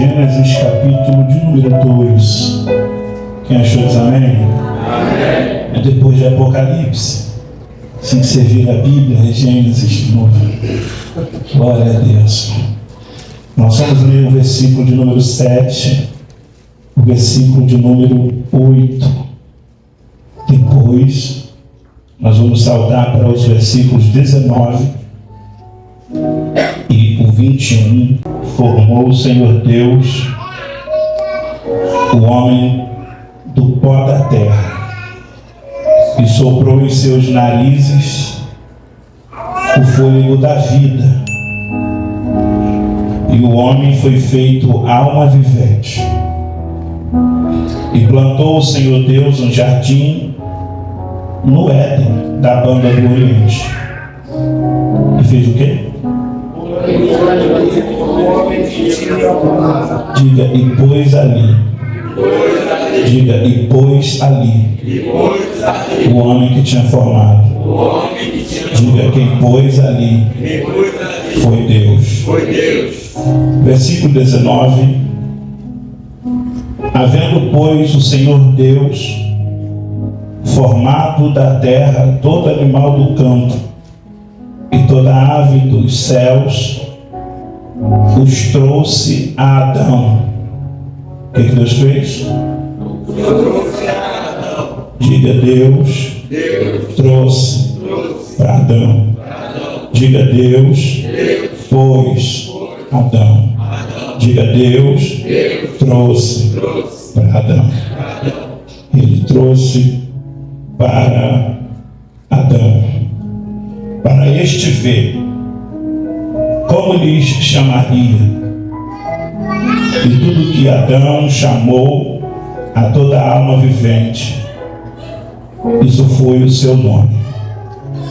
Gênesis capítulo de número 2. Quem achou diz amém? Amém. É depois de Apocalipse. Assim que você vira a Bíblia, é Gênesis de novo. Glória a Deus. Nós vamos ler o versículo de número 7, o versículo de número 8. Depois, nós vamos saltar para os versículos 19 e o 21. Formou o Senhor Deus o homem do pó da terra e soprou em seus narizes o fôlego da vida, e o homem foi feito alma vivente. E plantou o Senhor Deus um jardim no Éden da banda do Oriente. E fez o quê? Diga, e pôs ali. Diga, e pôs ali. O homem que tinha formado. Diga, quem pôs ali foi Deus. Versículo 19. Havendo, pois, o Senhor Deus formado da terra todo animal do campo e toda ave dos céus, os trouxe a Adão. O que Deus fez? Diga, Deus trouxe para Adão. Diga, Deus pôs Adão. Diga, Deus trouxe para Adão. Ele trouxe para Adão, para este ver como lhes chamaria. E tudo que Adão chamou a toda alma vivente, isso foi o seu nome.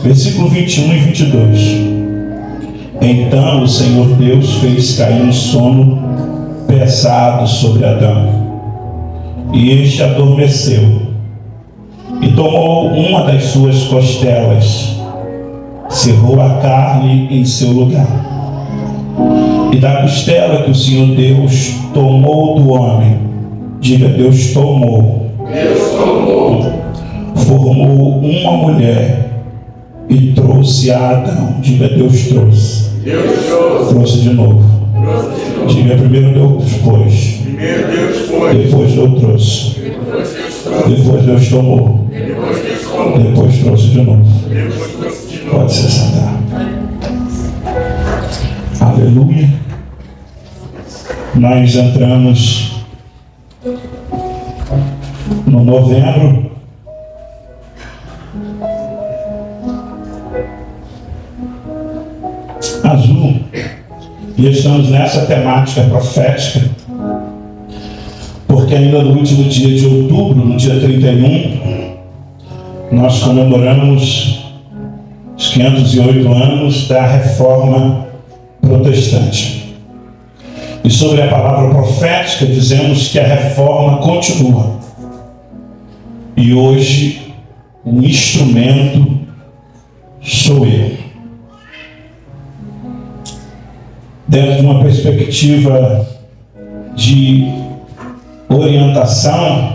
Versículo 21 e 22. Então o Senhor Deus fez cair um sono pesado sobre Adão, e este adormeceu, e tomou uma das suas costelas, cerrou a carne em seu lugar. E da costela que o Senhor Deus tomou do homem, diga, Deus tomou, formou uma mulher e trouxe a Adão. Diga, Deus trouxe. Trouxe de novo. Diga, primeiro Deus pôs. Depois Deus trouxe. Depois Deus tomou. Depois trouxe de novo. Pode se sentar. Aleluia. Nós entramos no novembro azul e estamos nessa temática profética, porque ainda no último dia de outubro, no dia 31, nós comemoramos os 508 anos da Reforma Protestante. E sobre a palavra profética dizemos que a reforma continua. E hoje o instrumento sou eu. Dentro de uma perspectiva de orientação,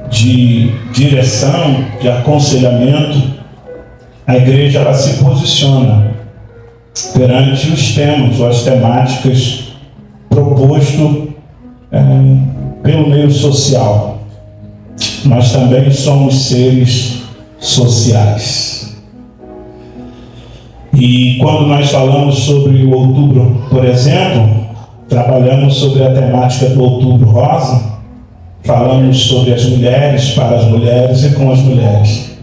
de direção, de aconselhamento, a igreja ela se posiciona perante os temas ou as temáticas proposto pelo meio social. Nós também somos seres sociais. E quando nós falamos sobre o outubro, por exemplo, trabalhamos sobre a temática do outubro rosa, falamos sobre as mulheres, para as mulheres e com as mulheres.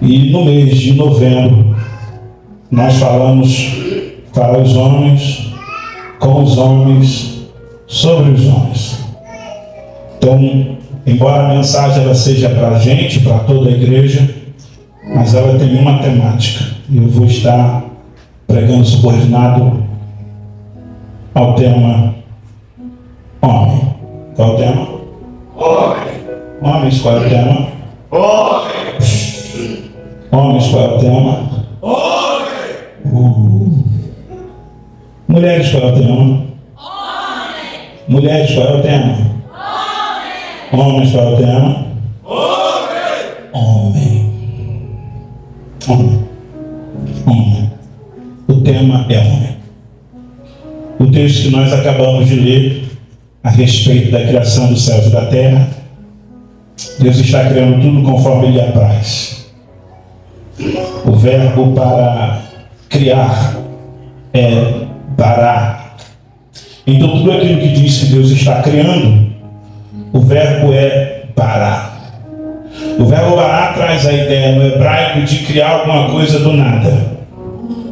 E no mês de novembro, nós falamos para os homens, com os homens, sobre os homens. Então, embora a mensagem ela seja para a gente, para toda a igreja, mas ela tem uma temática. E eu vou estar pregando subordinado ao tema homem. Qual é o tema? Homem. Homens, qual é o tema? Homem. Homens, qual é o tema? Homem. Mulheres, qual é o tema? Mulheres, qual é o tema? Homens, qual é o tema? Homem. O tema é homem. O texto que nós acabamos de ler a respeito da criação dos céus e da terra, Deus está criando tudo conforme Ele apraz. O verbo para criar é bará. Então tudo aquilo que diz que Deus está criando, o verbo é bará. O verbo bará traz a ideia no hebraico de criar alguma coisa do nada.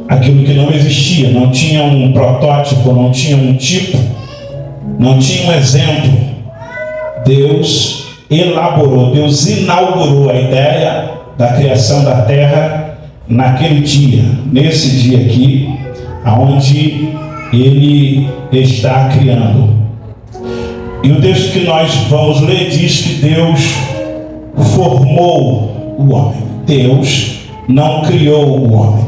Aquilo que não existia, não tinha um protótipo, não tinha um tipo, não tinha um exemplo. Deus elaborou, Deus inaugurou a ideia da criação da terra naquele dia, nesse dia aqui, aonde Ele está criando. E o texto que nós vamos ler diz que Deus formou o homem. Deus não criou o homem.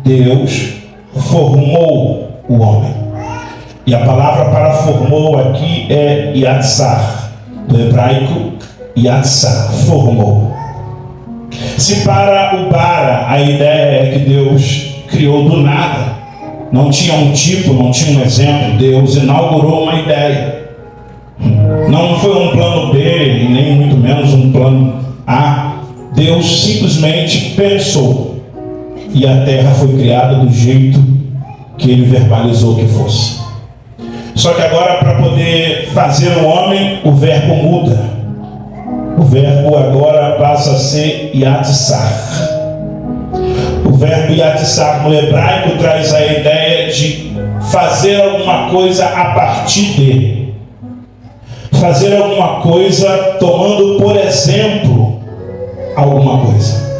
Deus formou o homem. E a palavra para formou aqui é yatsar, do hebraico yatsar, formou. Se para o bara a ideia é que Deus criou do nada, não tinha um tipo, não tinha um exemplo, Deus inaugurou uma ideia. Não foi um plano B, nem muito menos um plano A. Deus simplesmente pensou e a terra foi criada do jeito que Ele verbalizou que fosse. Só que agora, para poder fazer o homem, o verbo muda. O verbo agora passa a ser yatsar. O verbo yatsar no hebraico traz a ideia de fazer alguma coisa a partir de. Fazer alguma coisa tomando por exemplo alguma coisa.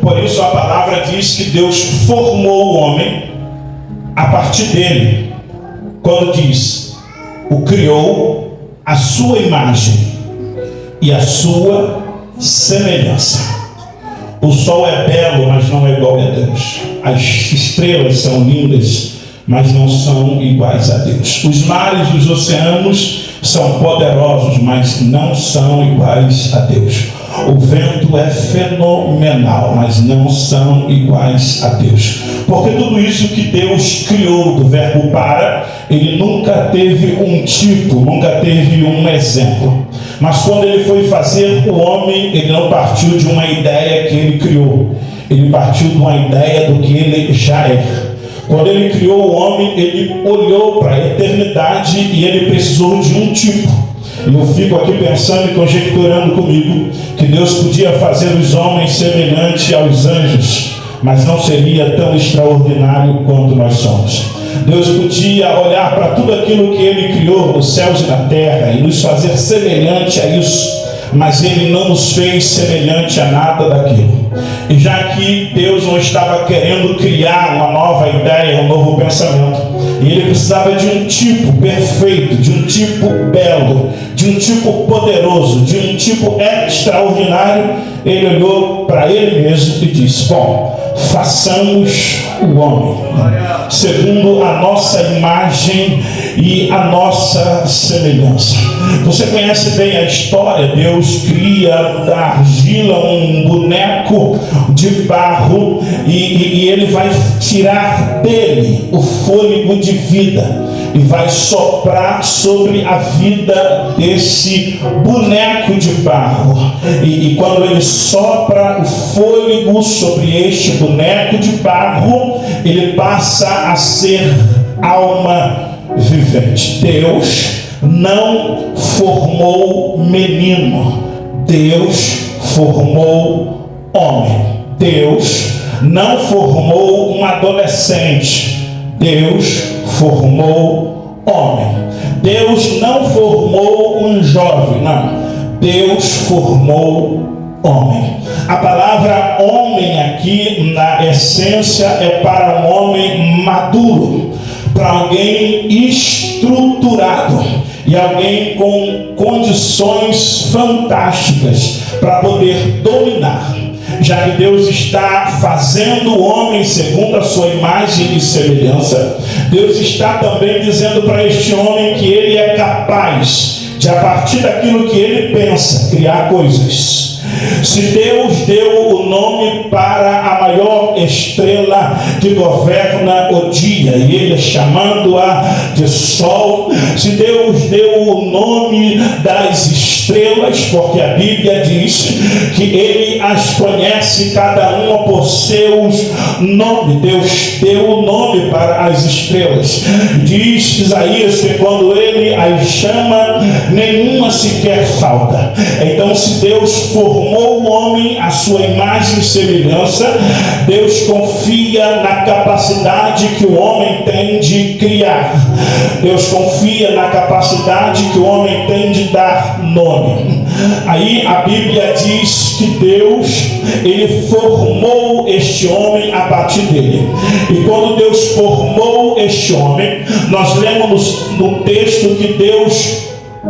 Por isso a palavra diz que Deus formou o homem a partir dele. Quando diz, o criou à sua imagem e à sua semelhança. O sol é belo, mas não é igual a Deus. As estrelas são lindas, mas não são iguais a Deus. Os mares, os oceanos são poderosos, mas não são iguais a Deus. O vento é fenomenal, mas não são iguais a Deus. Porque tudo isso que Deus criou do verbo para, Ele nunca teve um tipo, nunca teve um exemplo. Mas quando Ele foi fazer o homem, Ele não partiu de uma ideia que Ele criou. Ele partiu de uma ideia do que Ele já é. Quando Ele criou o homem, Ele olhou para a eternidade e Ele precisou de um tipo. Eu fico aqui pensando e conjecturando comigo que Deus podia fazer os homens semelhantes aos anjos, mas não seria tão extraordinário quanto nós somos. Deus podia olhar para tudo aquilo que Ele criou, os céus e a terra, e nos fazer semelhante a isso, mas Ele não nos fez semelhante a nada daquilo. E já que Deus não estava querendo criar uma nova ideia, um novo pensamento, e Ele precisava de um tipo perfeito, de um tipo belo, de um tipo poderoso, de um tipo extraordinário, Ele olhou para Ele mesmo e disse, bom, façamos o homem segundo a nossa imagem e a nossa semelhança. Você conhece bem a história. Deus cria da argila um boneco de barro e Ele vai tirar dele o fôlego de vida e vai soprar sobre a vida desse boneco de barro. E quando Ele sopra o fôlego sobre este boneco de barro, ele passa a ser alma vivente. Deus não formou menino, Deus formou homem. Deus não formou um adolescente, Deus formou homem. Deus não formou um jovem, não. Deus formou homem. A palavra homem aqui, na essência, é para um homem maduro, para alguém estruturado e alguém com condições fantásticas para poder dominar. Já que Deus está fazendo o homem segundo a sua imagem e semelhança, Deus está também dizendo para este homem que ele é capaz capaz de, a partir daquilo que ele pensa, criar coisas. Se Deus deu o nome para a maior estrela que governa o dia, e ele chamando-a de sol, se Deus deu o nome das estrelas, porque a Bíblia diz que ele as conhece cada uma por seus nomes. Deus deu o nome para as estrelas. Diz Isaías que quando ele as chama, nenhuma sequer falta. Então, se Deus formou o homem à sua imagem e semelhança, Deus confia na capacidade que o homem tem de criar. Deus confia na capacidade que o homem tem de dar nome. Aí a Bíblia diz que Deus, ele formou este homem a partir dele. E quando Deus formou este homem, nós lemos no texto que Deus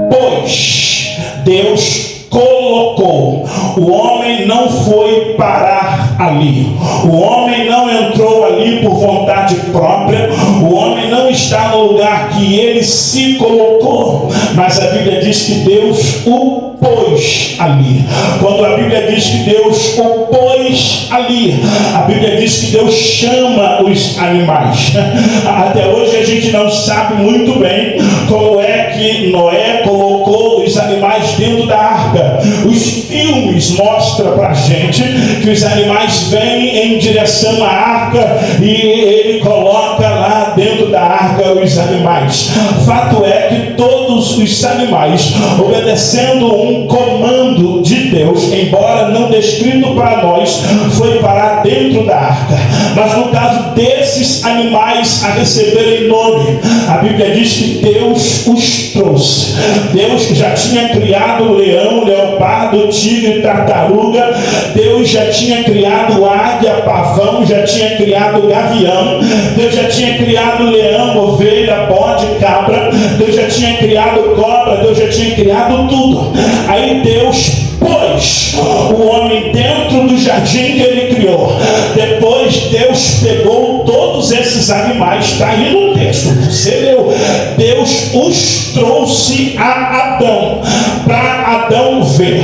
pôs, Deus colocou. O homem não foi parar ali. O homem não entrou ali por vontade própria. O homem não está no lugar que ele se colocou. Mas a Bíblia diz que Deus o pôs ali. Quando a Bíblia diz que Deus o pôs ali, a Bíblia diz que Deus chama os animais. Até hoje a gente não sabe muito bem como é que Noé colocou os animais dentro da arca. Os filmes mostram pra gente que os animais vêm em direção à arca e ele coloca lá dentro da arca os animais. Fato é que todos os animais, obedecendo um comando de Deus, embora não descrito para nós, foi parar dentro da arca. Mas no caso desses animais a receberem nome, a Bíblia diz que Deus os trouxe. Deus já tinha criado o leão, leopardo, tigre, tartaruga. Deus já tinha criado águia, pavão, já tinha criado gavião. Deus já tinha criado leão, ovelha, bode, cabra. Deus já tinha criado cobra. Deus já tinha criado tudo. Aí Deus pôs o homem dentro do jardim que ele criou. Depois Deus pegou todos esses animais, está aí no texto, você leu. Deus os trouxe a Adão, para Adão ver.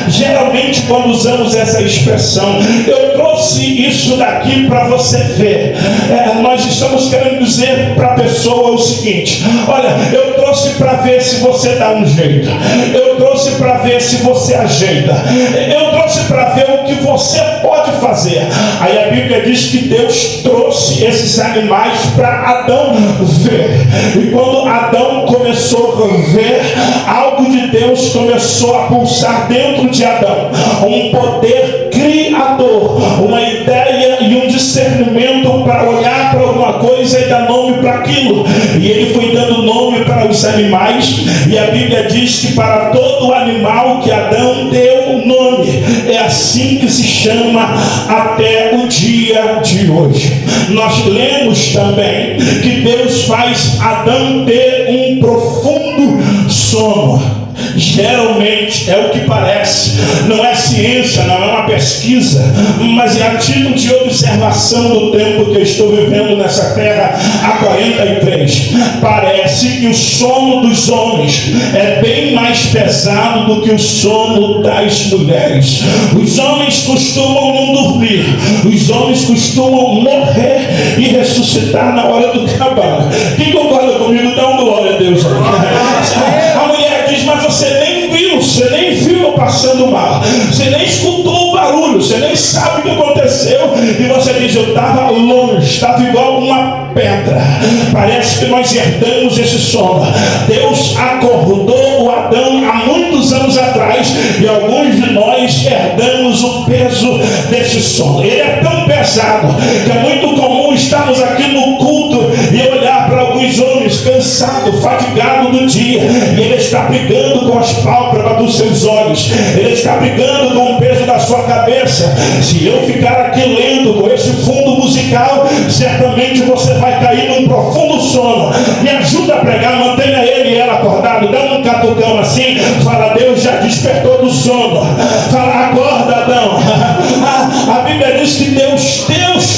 Geralmente quando usamos essa expressão, eu trouxe isso daqui para você ver, nós estamos querendo dizer para a pessoa o seguinte: olha, eu trouxe para ver se você dá um jeito, eu trouxe para ver se você ajeita, eu trouxe para ver o que você pode fazer. Aí a Bíblia diz que Deus trouxe esses animais para Adão ver. E quando Adão começou a ver, algo de Deus começou a pulsar dentro de Adão. Um poder criador, uma ideia e um discernimento para olhar para alguma coisa e dar nome para aquilo. E ele foi dando nome para os animais. E a Bíblia diz que para todo animal que Adão deu nome. É assim que se chama até o dia de hoje. Nós lemos também que Deus faz Adão ter um profundo sono. Geralmente é o que parece, não é ciência, não é uma pesquisa, mas é a título de observação do tempo que eu estou vivendo nessa terra há 43. Parece que o sono dos homens é bem mais pesado do que o sono das mulheres. Os homens costumam não dormir, os homens costumam morrer e ressuscitar na hora do trabalho. Quem concorda comigo, dá um glória a Deus. A mulher diz: mas você nem viu eu passando mal, você nem escutou o barulho, você nem sabe o que aconteceu, e você diz: eu estava longe, estava igual uma pedra. Parece que nós herdamos esse sono. Deus acordou o Adão há muitos anos atrás, e alguns de nós herdamos o peso desse sono. Ele é tão pesado que é muito comum estarmos aqui no culto e olhar para alguns homens cansados, fatigados do dia, e ele está brigando com as pálpebras dos seus olhos, ele está brigando com o peso da sua cabeça. Se eu ficar aqui lendo com esse fundo musical, certamente você vai cair num profundo sono. Me ajuda a pregar, mantenha ele e ela acordado, dá um catucão assim, fala: Deus já despertou do sono, fala: acorda, Adão. A Bíblia diz que Deus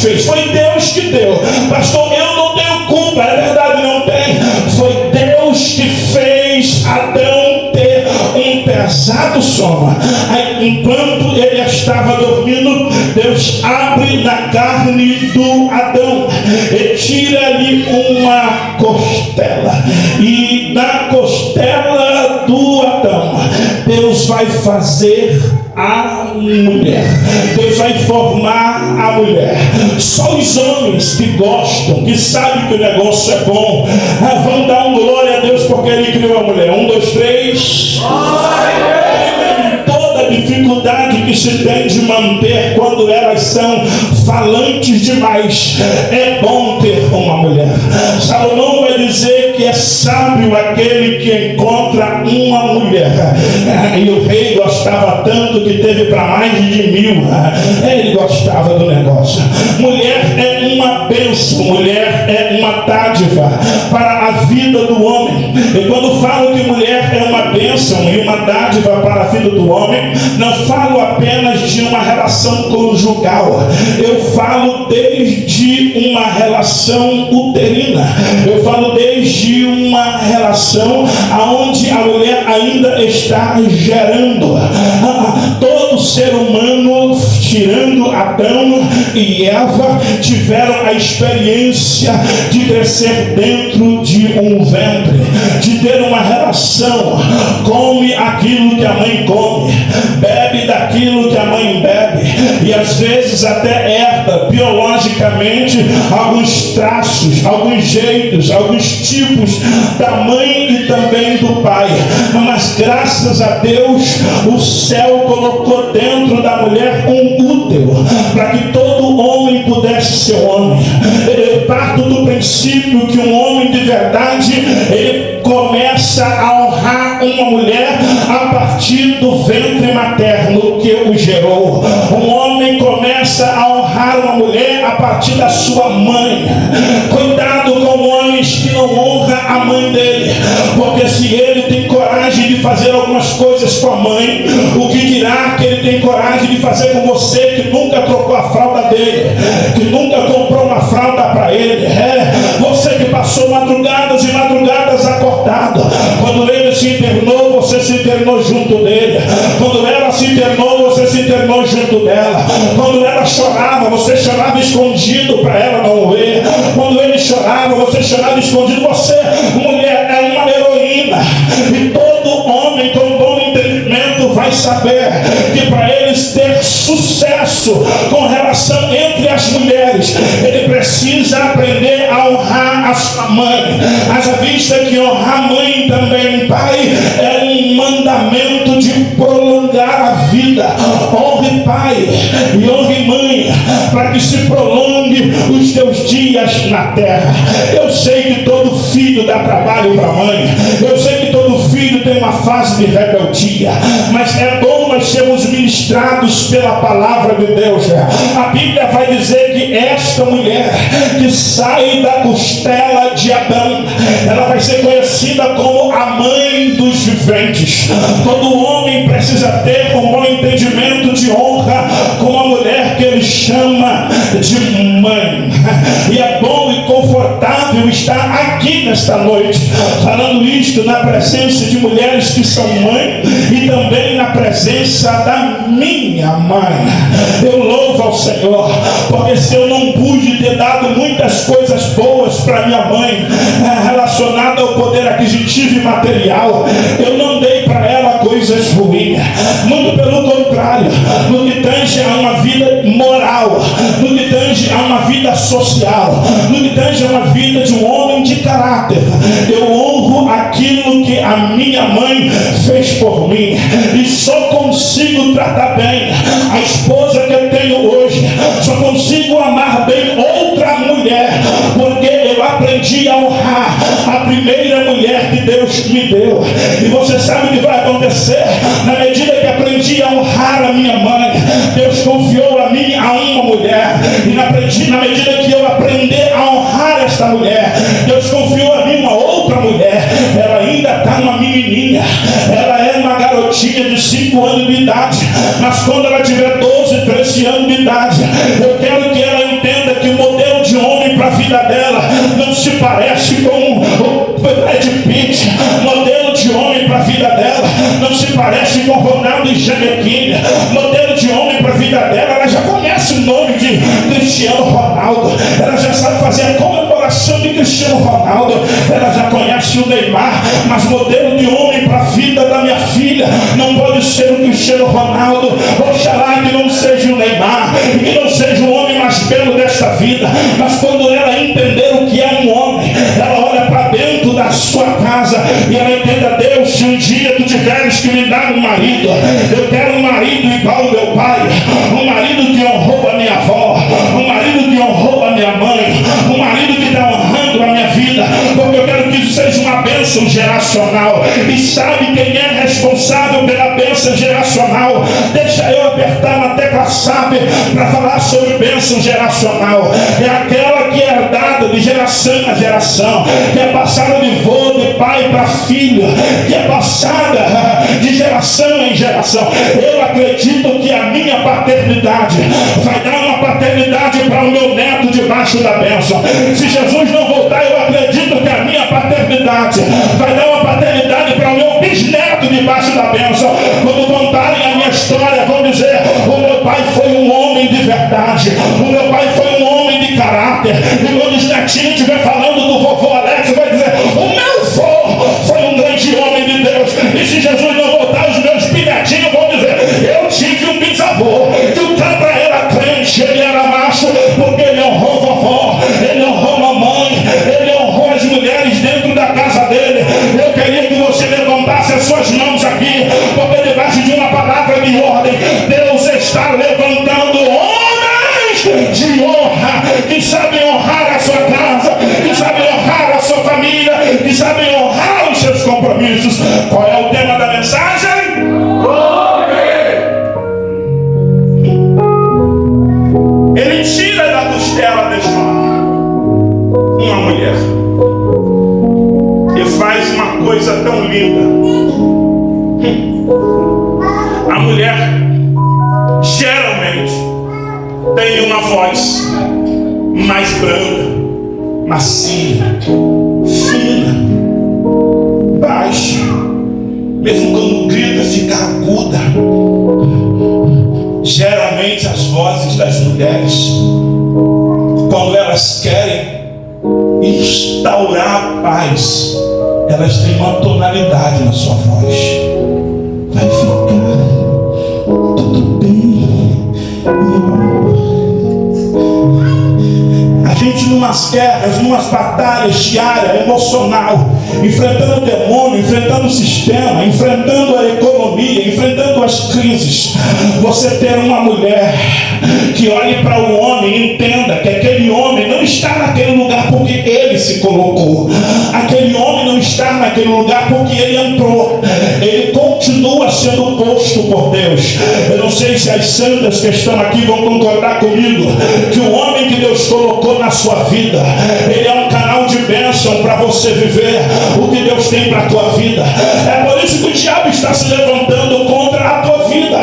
fez, foi Deus que deu. Pastor, eu não tenho culpa, é verdade, não tem. Foi Deus que fez pesado sono. Aí, enquanto ele estava dormindo, Deus abre na carne do Adão e tira-lhe uma costela. E na costela do Adão, Deus vai fazer a mulher. Deus vai formar a mulher. Só os homens que gostam, que sabem que o negócio é bom, vão dar um glória a Deus porque Ele criou a mulher. 1, 2, 3. Toda dificuldade que se tem de manter quando elas são falantes demais, é bom ter uma mulher. Salomão vai dizer que é sábio aquele que encontra uma mulher. E o rei gostava tanto que teve para mais de 1000. Ele gostava do negócio. Mulher é uma bênção, mulher é uma dádiva para a vida do homem. E quando falo que mulher é uma bênção e uma dádiva para a vida do homem, não falo apenas de uma relação conjugal. Eu falo desde uma relação uterina. Eu falo desde uma relação onde a mulher ainda está gerando. Todo ser humano, tirando Adão e Eva, tiveram a experiência de crescer dentro de um ventre, de ter uma relação. Come aquilo que a mãe come, bebe daquilo que a mãe bebe, e às vezes até herda biologicamente alguns traços, alguns jeitos, alguns tipos da mãe e também do pai. Mas graças a Deus, o céu colocou dentro da mulher um útero para que todo homem pudesse ser homem. Eu parto do princípio que um homem de verdade, ele começa a honrar uma mulher a partir do ventre materno que o gerou. Um homem começa a honrar uma mulher a partir da sua mãe. Cuidado com homens que não honram a mãe dele, porque se ele tem coragem de fazer algumas coisas com a mãe, o que dirá que ele tem coragem de fazer com você que nunca trocou a fralda dele, que nunca comprou uma fralda para ele? Você que passou madrugadas e madrugadas acordado. Quando ele se internou, você se internou junto dele. Quando ela se internou, você se internou junto dela. Quando ela chorava, você chorava escondido para ela não ver. Quando ele chorava, você chorava escondido. Você, mulher, é uma heroína. E todo homem com bom entendimento vai saber que para eles ter sucesso com relação entre as mulheres, ele precisa aprender a honrar a sua mãe. Haja vista que honrar mãe também pai é um mandamento de prolongar a vida. Honre pai e honre mãe para que se prolongue os teus dias na terra. Eu sei que todo filho dá trabalho para a mãe. Eu sei que todo filho tem uma fase de rebeldia, mas é bom nós sermos ministrados pela palavra de Deus. A Bíblia vai dizer que esta mulher que sai da costela de Adão, ela vai ser conhecida como a mãe dos viventes. Todo homem precisa ter um bom entendimento de honra com a mulher que ele chama de mãe. E é bom e confortável estar aqui nesta noite falando isto na presença de mulheres que são mãe e também na presença da minha mãe. Eu louvo ao Senhor, porque se eu não pude ter dado muitas coisas boas para minha mãe relacionada ao poder aquisitivo e material, eu não dei para ela coisas ruins. Muito pelo contrário, no que tange a uma vida moral, no que tange a uma vida social, no que tange a uma vida de um homem de caráter, eu honro aquilo que a minha mãe fez por mim. E só consigo tratar bem a esposa que eu tenho hoje, só consigo amar bem outra mulher, porque eu aprendi a honrar a primeira mulher que Deus me deu. E você sabe o que vai acontecer? Na medida que aprendi a honrar a minha mãe, Deus confiou a mim a uma mulher. E na medida que eu aprender a honrar esta mulher, Deus confiou a mim uma outra mulher. Ela ainda está uma menininha, ela é uma garotinha de 5 anos de idade, mas quando ela tiver 12, 13 anos de idade, eu quero que ela entenda que o modelo de homem para a vida dela não se parece com o Brad Pitt. O modelo de homem para a vida dela não se parece com mas modelo de homem para a vida da minha filha não pode ser o Cristiano Ronaldo. Oxalá que não seja o Neymar, que não seja o homem mais belo desta vida. Mas quando ela entender o que é um homem, ela olha para dentro da sua casa e ela entenda: Deus, se um dia tu tiveres que me dar um marido, eu quero um marido igual ao meu pai, um marido que honrou a minha avó, um marido que honrou a minha mãe, um marido que está honrando a minha vida, porque eu quero que isso seja uma bênção geracional. E sabe quem é responsável pela bênção geracional? Deixa eu apertar na tecla SAP para falar sobre bênção geracional. É aquela que é herdada de geração a geração, que é passada de vô, de pai para filho, que é passada de geração em geração. Eu acredito que a minha paternidade vai dar uma paternidade para o meu neto debaixo da bênção. Se Jesus não voltar, eu acredito que a minha paternidade vai dar uma paternidade para o meu bisneto debaixo da bênção. Quando contarem a minha história, vão dizer: o meu pai foi um homem de verdade, o meu pai foi um homem de caráter. E quando os netinhos estiver falando do vovô Alex, vai dizer: o meu vô foi um grande homem de Deus. E se Jesus não voltar, os meus bisnetinhos vão dizer: eu tive um bisavô que o cara era crente, ele era macho, porque ele honrou vovó, ele honrou mamãe, ele honrou as mulheres dentro da casa dele. Eu queria que você levantasse as suas mãos aqui, porque debaixo de uma palavra de ordem, Deus está levantando homens de honra, que sabem honrar a sua casa, que sabem honrar a sua família, que sabem honrar os seus compromissos. Qual é o tema da mensagem? Ele tira da costela deste homem uma mulher e faz uma coisa tão linda. A mulher geralmente tem uma voz mais branda, macia, fina, baixa, mesmo quando grita fica aguda. Geralmente as vozes das mulheres, quando elas querem instaurar a paz, elas têm uma tonalidade na sua voz: vai ficar tudo bem, meu amor. A gente numas guerras, numas batalhas diárias, emocional, enfrentando o demônio, enfrentando o sistema, enfrentando a economia, enfrentando as crises, você ter uma mulher que olhe para o homem e entenda que aquele homem não está naquele lugar porque ele se colocou, aquele homem não está naquele lugar porque ele entrou, ele continua sendo posto por Deus. Eu não sei se as santas que estão aqui vão concordar comigo que o homem que Deus colocou na sua vida, ele é um canal de bênção para você viver o que Deus tem para a tua vida. É por isso que o diabo está se levantando contra a tua vida.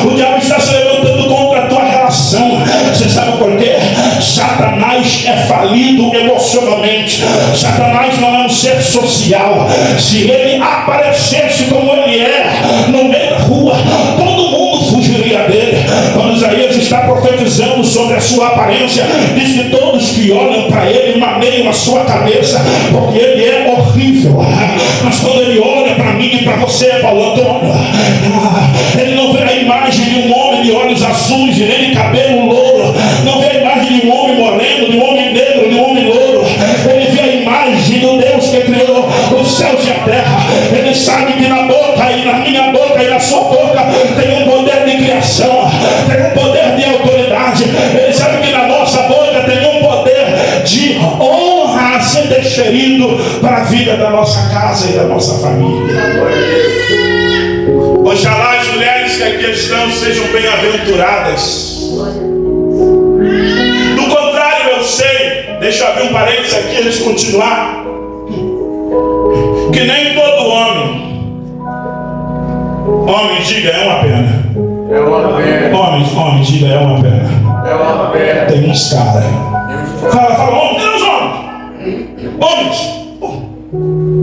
O diabo está se levantando contra a tua relação. Você sabe por quê? Satanás é falido emocionalmente. Satanás não é um ser social. Se ele aparecesse como ele é no meio da rua, todo mundo fugiria dele. Quando Isaías está profetizando sobre a sua aparência, diz que todos que olham para ele maneiam a sua cabeça, porque ele é horrível. Mas quando ele olha para mim e para você, Paulo Antônio, ele não vê a imagem de um homem de olhos azuis e nem de cabelo louro, não vê a imagem de um homem moreno, de um homem negro, de um homem louro. Ele vê a imagem do Deus que criou os céus e a terra. Ele sabe que na boca e na minha boca e na sua boca tem um poder de criação, tem um poder de autoridade. Ele sabe que na nossa boca tem um poder de honra a ser desferido para a vida da nossa casa e da nossa família. Oxalá as mulheres que aqui estão sejam bem-aventuradas. Do contrário, eu sei, deixa eu abrir um parênteses aqui antes de continuar, que nem todo homem, diga, é uma pena. É uma pena. Homem, diga, é uma pena. É uma pena. Tem uns caras. Fala, homem, cadê os homens? Homens.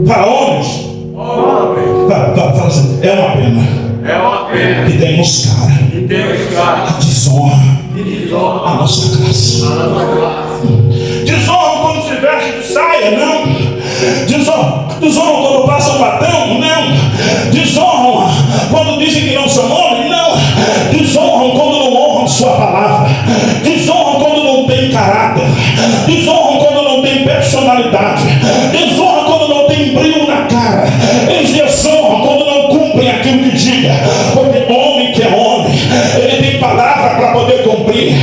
Fala, homens. Homem. Fala assim, é uma pena. É uma pena. E tem uns caras. E tem uns caras. Que desonra Que desonra a nossa classe. a nossa classe. Desonra quando se veste de saia, não. Desonram quando passam patrão? Não. Desonram quando dizem que não são homens? Não. Desonram quando não honram sua palavra. Desonram quando não tem caráter. Desonram quando não tem personalidade. Desonram quando não tem brilho na cara. Eles desonram quando não cumprem aquilo que diga. Porque homem que é homem, ele tem palavra para poder cumprir.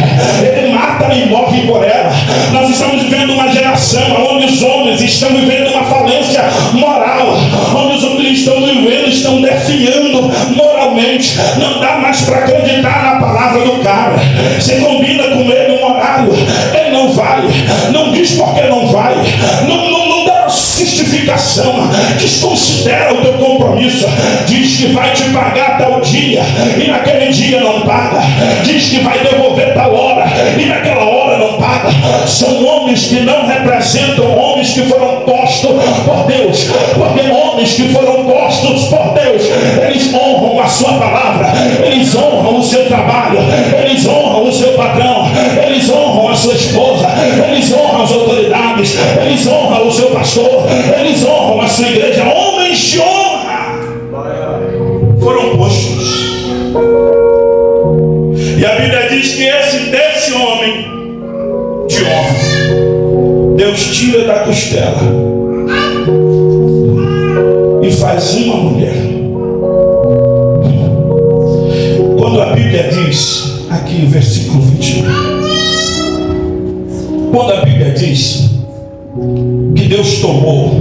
Ele mata e morre por ela. Nós estamos vivendo uma geração onde os homens estão vivendo uma falência moral, onde os homens estão definhando moralmente. Não dá mais para acreditar na palavra do cara. Você combina com ele um horário, ele não vai, não diz porque não vai, não dá justificação, desconsidera o teu compromisso, diz que vai te pagar tal dia e naquele dia não paga, diz que vai devolver tal hora e naquela hora não paga. São homens que não representam homens que foram postos por Deus, porque homens que foram postos por Deus, eles honram a sua palavra, eles honram o seu trabalho, eles honram o seu patrão, eles honram a sua esposa, eles honram as autoridades, eles honram o seu pastor, eles honram a sua igreja. Homens de honra foram postos, e a Bíblia diz que desse homem de honra, Deus tira da costela e faz uma mulher. Quando a Bíblia diz, aqui no versículo 21, quando a Bíblia diz que Deus tomou,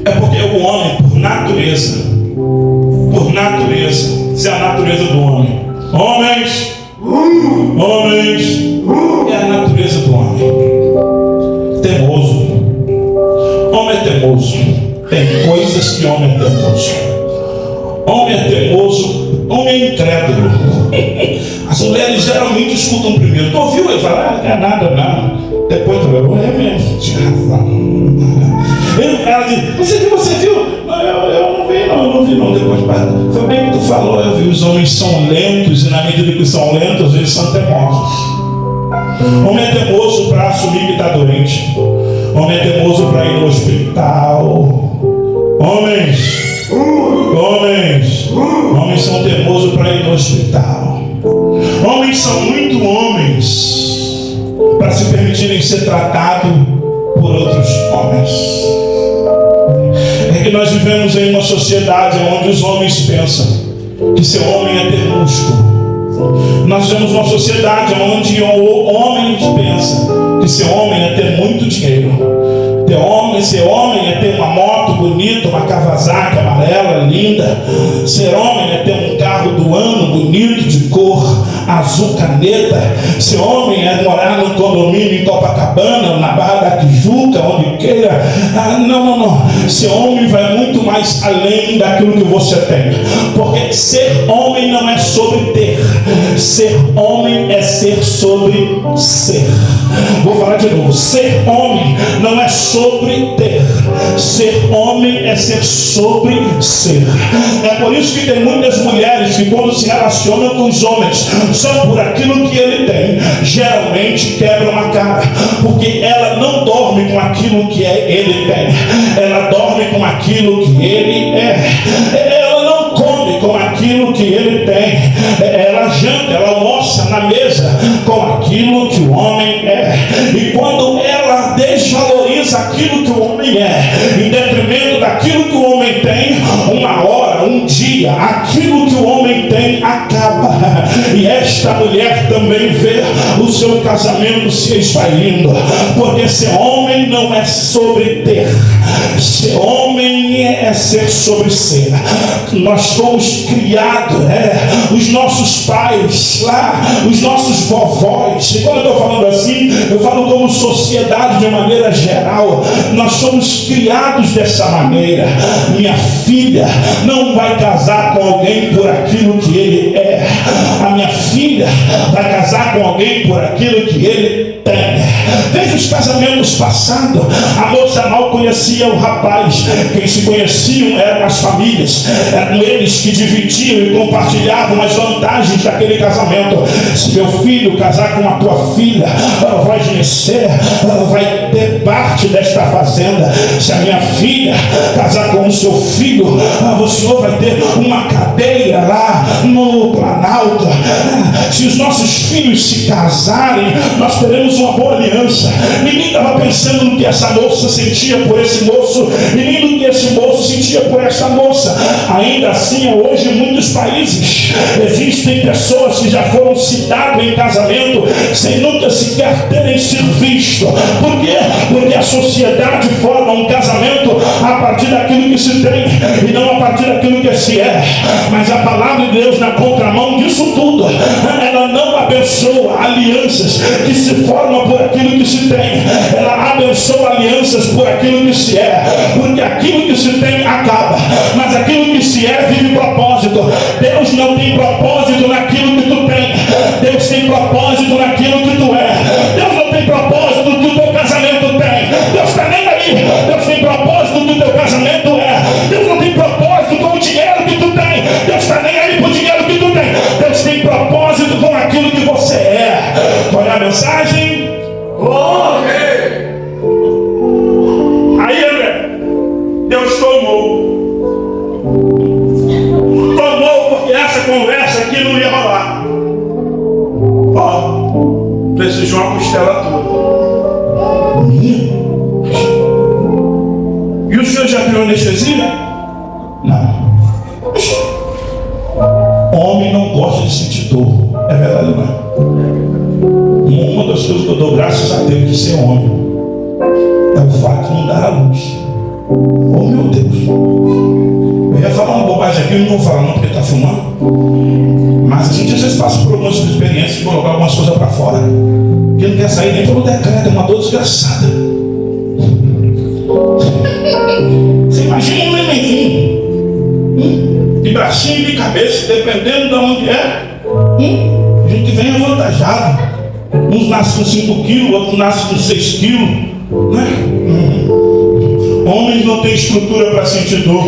é porque o homem, por natureza, isso é a natureza do homem. Homens, é a natureza do homem. Temoso. Homem é temoso. Tem coisas que homem é temoso. Homem é temoso, homem é incrédulo. As mulheres geralmente escutam primeiro. Tu ouviu? Ele fala, não é nada não. Depois tu vai, é mesmo, tinha razão. Ela diz, você viu? Não, eu não vi não. Depois, foi bem que tu falou, eu vi. Os homens são lentos e na medida que são lentos, eles são temosos. Homem é temoso para assumir que está doente. Homem é temoso para ir no hospital. Homens são temosos para ir no hospital. Homens são muito homens para se permitirem ser tratados por outros homens. É que nós vivemos em uma sociedade onde os homens pensam que ser homem é ter músculo. Nós vivemos uma sociedade onde homens pensam que ser homem é ter muito dinheiro. Ser homem é ter uma moto bonita, uma Kawasaki amarela, linda. Ser homem é ter um carro do ano bonito, de cor azul caneta. Ser homem é morar num condomínio em Copacabana, na Barra da Tijuca, onde queira. Não. Ser homem vai muito mais além daquilo que você tem. Porque ser homem não é sobre ter. Ser homem é ser sobre ser. Vou falar de novo. Ser homem não é sobre ter. Ser homem é ser sobre ser. É por isso que tem muitas mulheres que quando se relacionam com os homens só por aquilo que ele tem, geralmente quebram a cara, porque ela não dorme com aquilo que ele tem, ela dorme com aquilo que ele é. Ela não come com aquilo que ele tem, ela janta, ela almoça na mesa com aquilo que o homem é. E quando ela desvaloriza aquilo que o homem é, em detrimento daquilo que o homem tem, uma hora, um dia, aquilo que o homem tem acaba. E esta mulher também vê o seu casamento se esvaindo, porque ser homem não é sobre ter, ser homem é ser sobre ser. Nós fomos criados, os nossos pais lá, os nossos vovós, e quando eu estou falando assim, eu falo como sociedade de maneira geral. Nós somos criados dessa maneira. Minha filha não vai casar com alguém por aquilo que ele é. A minha filha vai casar com alguém por aquilo que ele tem. Veja os casamentos passados. A moça mal conhecia o rapaz. Quem se conheciam eram as famílias. Eram eles que dividiam e compartilhavam as vantagens daquele casamento. Se meu filho casar com a tua filha, vai vencer, vai ter parte desta fazenda. Se a minha filha casar com o seu filho, o senhor vai ter uma cadeira lá no Planalto. Se os nossos filhos se casarem, nós teremos uma boa aliança. Ninguém estava pensando no que essa moça sentia por esse moço, e nem no que esse moço sentia por essa moça. Ainda assim, hoje em muitos países existem pessoas que já foram citadas em casamento sem nunca sequer terem sido vistos. Por quê? Porque a sociedade forma um casamento a partir daquilo que se tem e não a partir daquilo que se é. Mas a palavra de Deus, na contramão disso tudo, ela não abençoa alianças que se formam por aquilo que se tem. Ela abençoa alianças por aquilo que se é, porque aquilo que se tem acaba, mas aquilo que se é vive propósito. Deus não tem propósito naquilo que tu tem, Deus tem propósito naquilo que tu é. Deus não tem propósito do que o teu casamento tem. Deus está nem aí. Deus tem propósito do que o teu casamento é. Deus não tem propósito com o dinheiro que tu tem. Deus está nem aí com o dinheiro que tu tem. Deus tem propósito com aquilo que você é. Qual é a mensagem? Aí, André, Deus tomou porque essa conversa aqui não ia rolar. Ó, precisou uma costela toda. E o senhor já viu anestesia? Não. Homem não gosta de sentir dor. É verdade, não é? Uma das coisas que eu dou graças a Deus de ser homem é o fato de não dar a luz. Oh, meu Deus. Eu ia falar uma bobagem aqui, eu não vou falar não porque está fumando. Mas a gente às vezes passa por algumas experiências de colocar algumas coisas para fora. Que não quer sair nem pelo decreto, é uma dor desgraçada. Você imagina um nenenzinho, de bracinho e de cabeça, dependendo de onde é. A gente vem avantajado. Uns nascem com 5 quilos, outros nascem com 6 quilos, né? Homens não têm estrutura para sentir dor.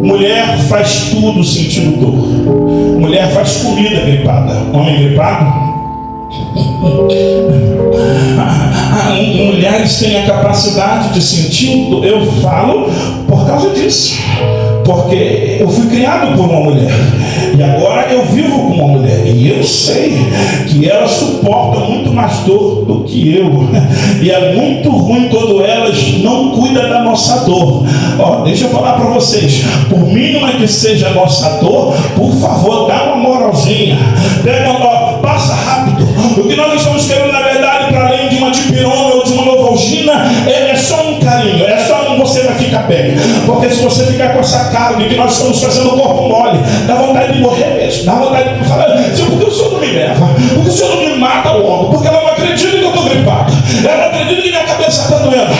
Mulher faz tudo sentindo dor. Mulher faz comida gripada. Homem gripado? Mulheres têm a capacidade de sentir dor. Eu falo por causa disso. Porque eu fui criado por uma mulher. E agora eu vivo com uma mulher. E eu sei que ela suporta muito mais dor do que eu. E é muito ruim quando elas não cuidam da nossa dor. Ó, deixa eu falar para vocês. Por mínima que seja a nossa dor, por favor, dá uma moralzinha. Passa rápido. O que nós estamos querendo, na verdade, para além de uma dipirona ou de uma novalgina, é só um carinho. É só você vai ficar bem. Porque se você ficar com essa carne que nós estamos fazendo o corpo mole, dá vontade de morrer mesmo. Dá vontade de falar, por que o senhor não me leva? Por que o senhor não me mata logo? Porque ela não acredita que eu estou gripado. Ela não acredita que minha cabeça está doendo.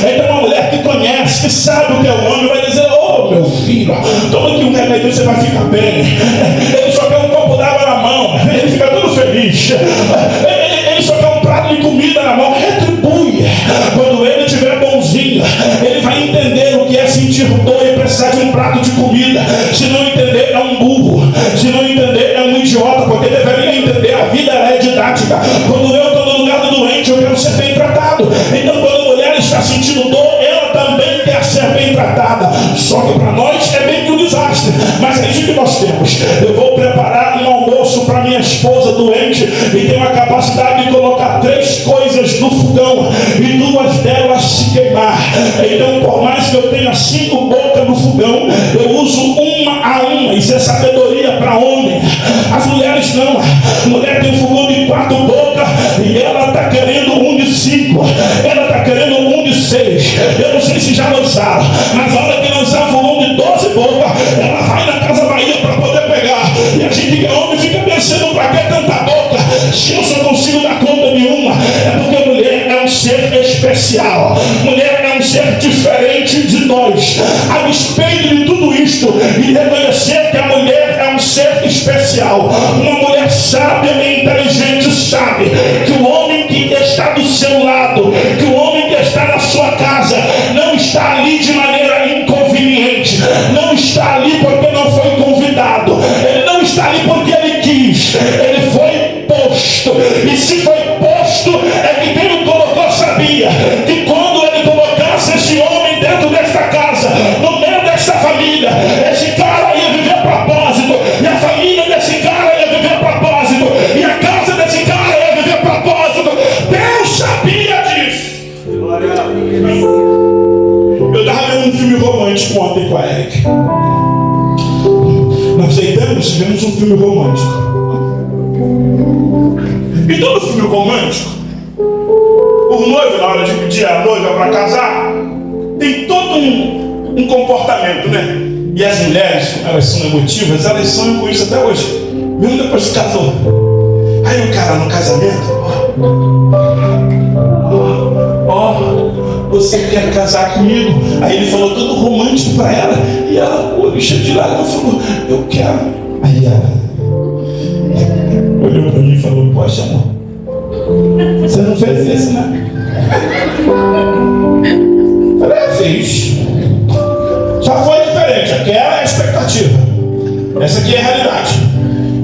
Então uma mulher que conhece, que sabe o que é o homem, vai dizer, ô meu filho, toma aqui um remédio, você vai ficar bem. Ele só quer um copo d'água na mão. Ele fica todo feliz. Ele só quer um prato de comida na mão. Retribui. Quando ele estiver bonzinho, ele vai entender o que é sentir dor e precisar de um prato de comida. Se não entender, é um burro. Se não entender, é um idiota, porque deveria entender. A vida é didática. Quando eu estou no lugar do doente, eu quero ser bem tratado. Então, quando a mulher está sentindo dor, ela também quer ser bem tratada. Só que para nós é bem que um desastre. Mas é isso que nós temos. Eu vou preparar um almoço para minha esposa doente e tenho a capacidade de colocar 3 coisas no fogão e 2 delas se queimar. Então, por mais que eu tenha 5 bocas no fogão, eu uso uma a uma. Isso é sabedoria para homem. As mulheres não. A mulher tem um fogão de 4 bocas e ela está querendo um de 5. Ela está querendo um de 6. Eu não sei se já lançaram, mas a hora que lançar o fogão de 12 bocas, ela vai na Casa Bahia para poder pegar. E a gente que é homem fica pensando, para que tanta boca? Se eu só consigo dar conta de uma, é porque a mulher é um ser especial. Mulher é um ser diferente de nós. A despeito de tudo isto, e reconhecer que a mulher é um ser especial. Uma mulher sábia e inteligente sabe um filme romântico ontem com a Erika. Nós deitamos e vemos um filme romântico. E todo filme romântico, o noivo, na hora de pedir a noiva para casar, tem todo um comportamento, né? E as mulheres, como elas são emotivas, elas sonham com isso até hoje. Mesmo depois que casou. Aí o cara no casamento, você quer casar comigo? Aí ele falou todo romântico para ela. E ela, com o olho cheio de lágrimas, falou, eu quero. Aí ela olhou para mim e falou, poxa amor, você não fez isso, né? Eu falei, fez. Só foi diferente. Aquela é a expectativa. Essa aqui é a realidade.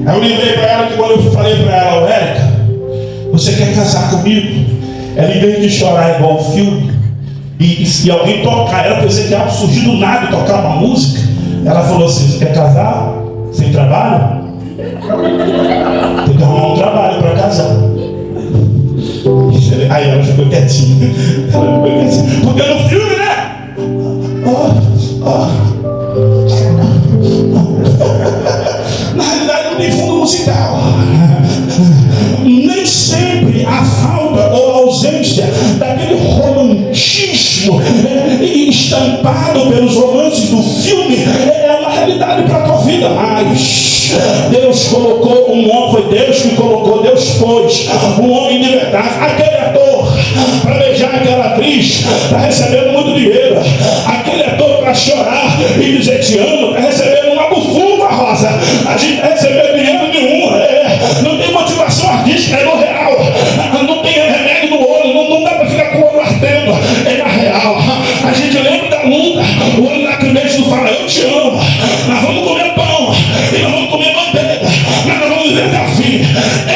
Aí eu lembrei para ela que quando eu falei para ela, Érica, você quer casar comigo? Ela, em vez de chorar igual o filme, e alguém tocar, ela pensei que ia surgir do nada tocar uma música. Ela falou assim, você quer casar sem trabalho? Tem que arrumar um trabalho para casar. Aí ela ficou quietinha. Porque no filme, né? Na realidade não tem fundo musical. Nem sempre a falta ou a ausência daquele romantismo estampado pelos romances do filme é uma realidade para a tua vida. Mas Deus colocou um homem, foi Deus que colocou, Deus pôs um homem de verdade. Aquele ator para beijar aquela atriz está recebendo muito dinheiro. Aquele ator para chorar e dizer te amo está recebendo uma bufunfa, Rosa. A gente está recebendo dinheiro nenhum. Não tem motivação artística, é no real. Não tem remédio no olho, não dá para ficar com o olho ardendo. É na real. A gente lembra da luta, o olho lacrimeiro não fala, eu te amo. Nós vamos comer pão, e nós vamos comer manteiga, mas nós vamos viver até o fim.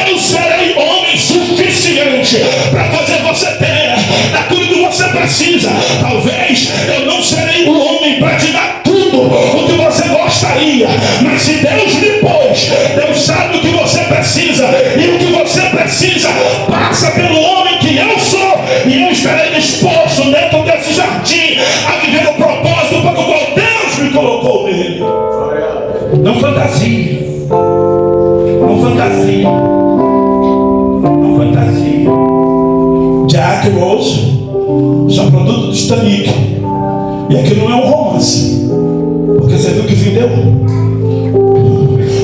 Eu serei homem suficiente para fazer você ter daquilo que você precisa. Talvez eu não serei o homem para te dar tudo o que você gostaria, mas se Deus me pôs, Deus sabe o que você precisa, e o que você precisa passa pelo homem que eu sou, e eu estarei disposto dentro desse jardim a viver o propósito para o qual Deus me colocou nele. Não fantasia, não fantasia, não fantasia. Jack Rose são produto do Titanic, e aquilo não é um romance, porque você viu que fim deu.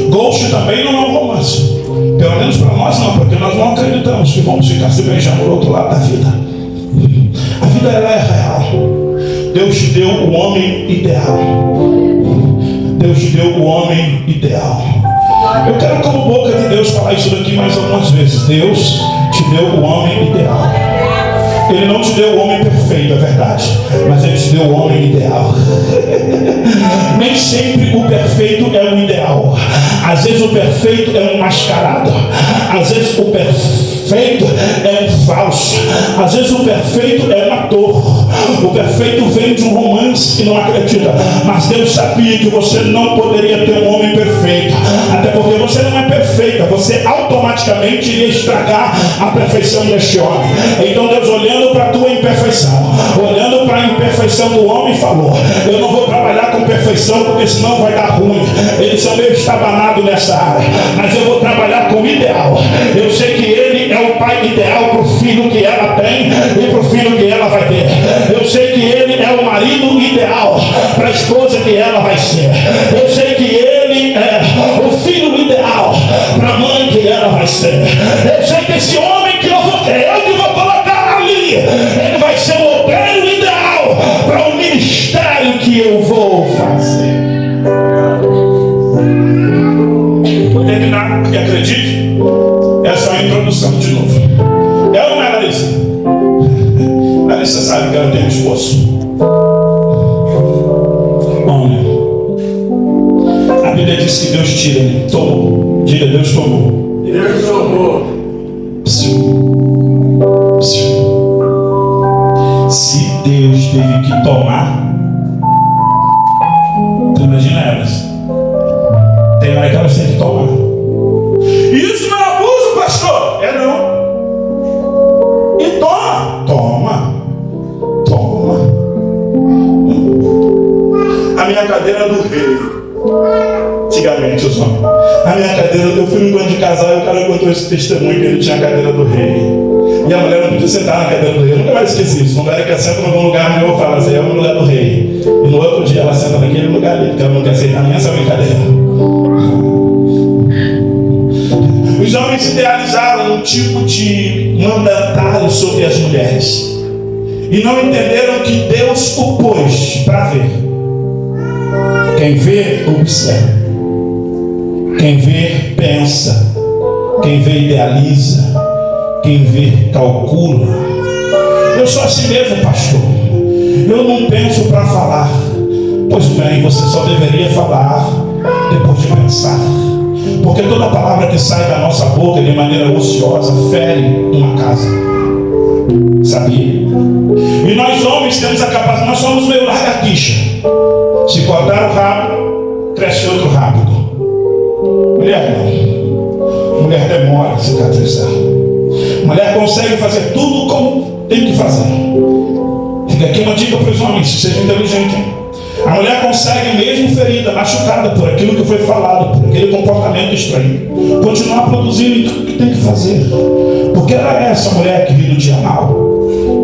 Ghost também não é um romance, pelo menos para nós não, porque nós não acreditamos que vamos ficar se beijando do outro lado da vida. A vida ela é real. Deus te deu o homem ideal. Deus te deu o homem ideal. Eu quero, como boca de Deus, falar isso daqui mais algumas vezes. Deus te deu o homem ideal. Ele não te deu o homem perfeito, é verdade, mas Ele te deu o homem ideal. Nem sempre o perfeito é o ideal. Às vezes o perfeito é um mascarado. Às vezes o perfeito é um falso. Às vezes o perfeito é um ator. O perfeito vem de um romance que não acredita. Mas Deus sabia que você não poderia ter um homem perfeito. Até porque você não é perfeita. Você automaticamente iria estragar a perfeição deste homem. Então Deus, olhando para a tua imperfeição, olhando para a imperfeição do homem, falou, eu não vou trabalhar com perfeição, porque senão vai dar ruim. Eles são meio estabanados nessa área, mas eu vou trabalhar com o ideal. Eu sei que ele é o pai ideal para o filho que ela tem e para o filho que ela vai ter. Eu sei que ele é o marido ideal para a esposa que ela vai ser. Eu sei que ele é o filho ideal para a mãe que ela vai ser. Eu sei que esse homem que eu vou colocar ali, ele vai ser o obreiro ideal para o ministério que eu vou fazer. Vou terminar, porque acredite, essa é a introdução de novo. É ou não é, Larissa? Larissa sabe que ela tem um esposo. Homem. A Bíblia diz que Deus tira, ele tomou. Diga, Deus tomou. Deus tomou. Se Deus teve que tomar, tu imagina elas. Tem hora que elas têm que tomar. Isso não é abuso, pastor? É não. E toma. Toma. a minha cadeira do rei. Antigamente, os homens. A minha cadeira, eu fui no encontro de casal e o cara contou esse testemunho que ele tinha a cadeira do rei. E a mulher não podia sentar na cadeira do rei. Eu nunca mais esqueci isso. Quando ela quer sentar em algum lugar, eu vou falar assim, é o lugar do rei. E no outro dia ela senta naquele lugar ali, porque ela não quer aceitar nem essa brincadeira. Os homens idealizaram um tipo de mandatário sobre as mulheres. E não entenderam que Deus o pôs para ver. Quem vê, observa. Quem vê, pensa. Quem vê, idealiza. Quem vê, calcula. Eu sou assim mesmo, pastor. Eu não penso para falar. Pois bem, você só deveria falar depois de pensar. Porque toda palavra que sai da nossa boca de maneira ociosa fere uma casa. Sabia? E nós homens temos a capacidade, nós somos meio lagartixa. Se cortar o rabo, cresce outro rápido. Mulher não. Mulher demora a cicatrizar. Mulher consegue fazer tudo como tem que fazer. Fica aqui uma dica para os homens, sejam inteligentes. A mulher consegue, mesmo ferida, machucada por aquilo que foi falado, por aquele comportamento estranho, continuar produzindo tudo que tem que fazer. Porque ela é essa mulher que vive no dia mal.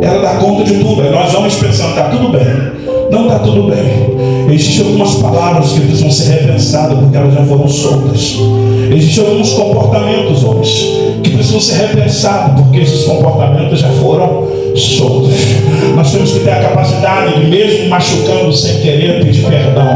Ela dá conta de tudo. Aí nós vamos pensando, está tudo bem. Não está tudo bem. Existem algumas palavras que precisam ser repensadas porque elas já foram soltas. Existem alguns comportamentos, homens, que precisam ser repensados porque esses comportamentos já foram soltos. Nós temos que ter a capacidade de, mesmo machucando sem querer, pedir perdão.